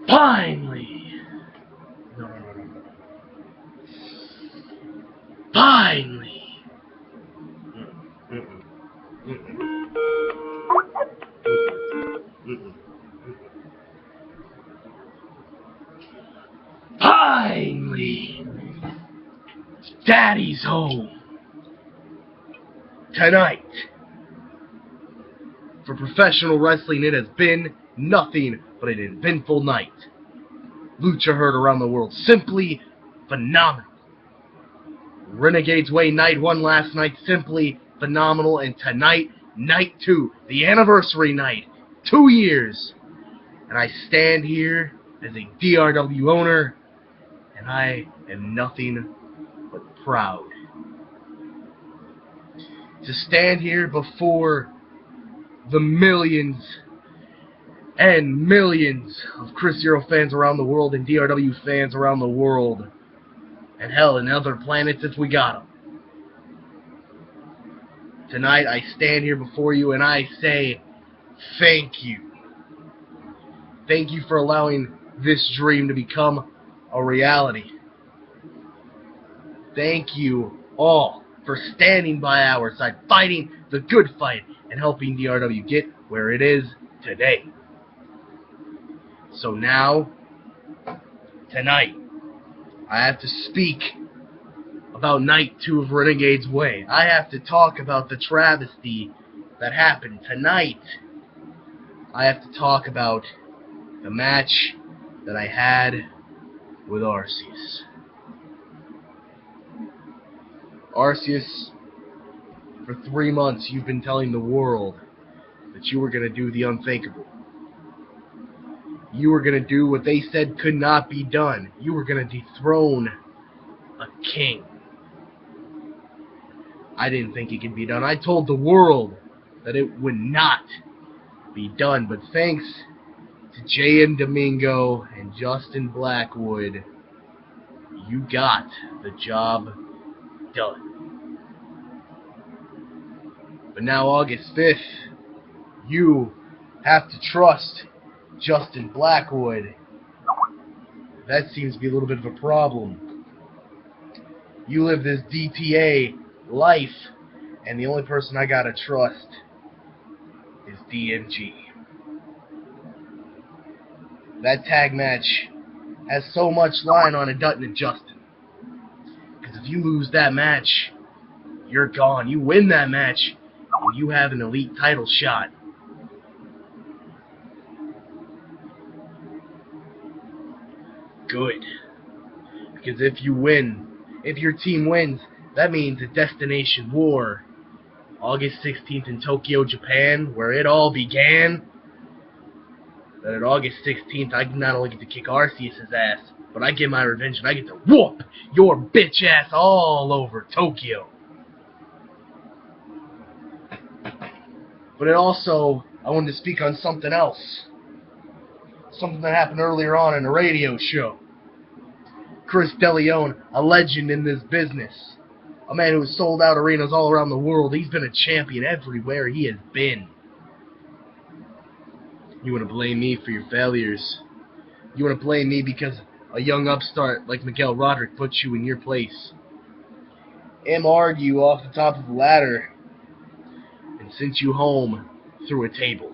Finally! No. Finally! Finally! Daddy's home! Tonight! For professional wrestling, it has been nothing but an eventful night. Lucha heard around the world, simply phenomenal. Renegade's Way Night 1 last night, simply phenomenal. And tonight, Night 2, the anniversary night, 2 years. And I stand here as a DRW owner, and I am nothing but proud. To stand here before the millions and millions of Chris Hero fans around the world and DRW fans around the world, and hell, in other planets if we got them. Tonight I stand here before you and I say thank you. Thank you for allowing this dream to become a reality. Thank you all for standing by our side, fighting the good fight, and helping DRW get where it is today. So now, tonight, I have to speak about Night 2 of Renegade's Way. I have to talk about the travesty that happened tonight. I have to talk about the match that I had with Arceus. Arceus, for 3 months you've been telling the world that you were going to do the unthinkable. You were going to do what they said could not be done. You were going to dethrone a king. I didn't think it could be done. I told the world that it would not be done, but thanks to J.M. Domingo and Justin Blackwood, you got the job done. But now August 5th, you have to trust Justin Blackwood. That seems to be a little bit of a problem. You live this DTA life, and the only person I gotta trust is DMG. That tag match has so much line on it, doesn't it, Justin? Because if you lose that match, you're gone. You win that match, and you have an elite title shot. Good. Because if you win, if your team wins, that means a Destination War, August 16th in Tokyo, Japan, where it all began. That at August 16th, I not only get to kick Arceus' ass, but I get my revenge and I get to whoop your bitch ass all over Tokyo. But it also, I wanted to speak on something else. Something that happened earlier on in a radio show. Chris DeLeon, a legend in this business. A man who has sold out arenas all around the world. He's been a champion everywhere he has been. You want to blame me for your failures. You want to blame me because a young upstart like Miguel Roderick put you in your place. MR'd you off the top of the ladder and sent you home through a table.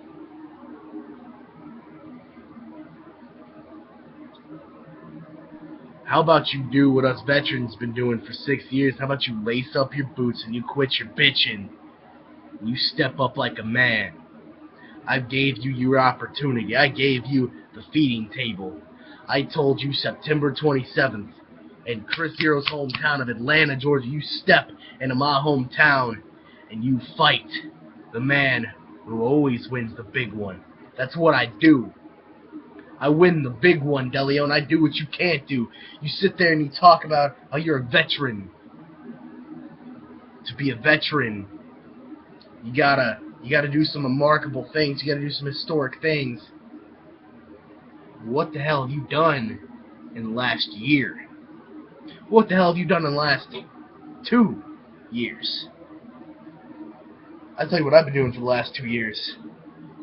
How about you do what us veterans been doing for 6 years? How about you lace up your boots and you quit your bitching and you step up like a man? I gave you your opportunity. I gave you the feeding table. I told you September 27th in Chris Hero's hometown of Atlanta, Georgia, you step into my hometown and you fight the man who always wins the big one. That's what I do. I win the big one, DeLeon. I do what you can't do. You sit there and you talk about how you're a veteran. To be a veteran, you gotta do some remarkable things. You gotta do some historic things. What the hell have you done in the last year? What the hell have you done in the last 2 years? I'll tell you what I've been doing for the last 2 years.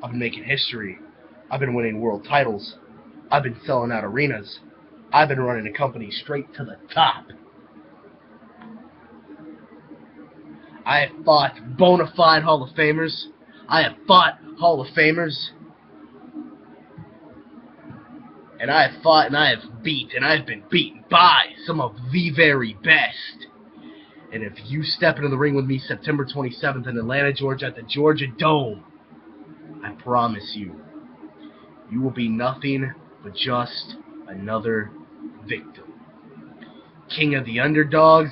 I've been making history. I've been winning world titles. I've been selling out arenas. I've been running a company straight to the top. I have fought bona fide Hall of Famers. I have fought Hall of Famers. And I have fought and I have beat and I've been beaten by some of the very best. And if you step into the ring with me September 27th in Atlanta, Georgia at the Georgia Dome, I promise you, you will be nothing but just another victim. King of the underdogs.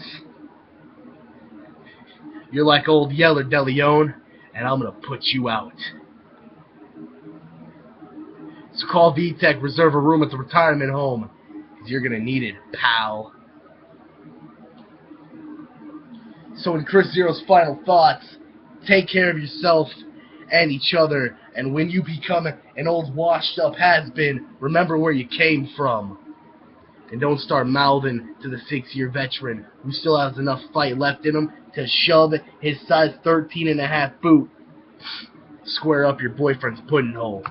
You're like old Yeller De Leon, and I'm going to put you out. So call VTech, reserve a room at the retirement home, because you're going to need it, pal. So in Chris Zero's final thoughts, take care of yourself and each other, and when you become an old washed up has-been, remember where you came from. And don't start mouthing to the 6-year veteran who still has enough fight left in him to shove his size 13.5 boot square up your boyfriend's pudding hole.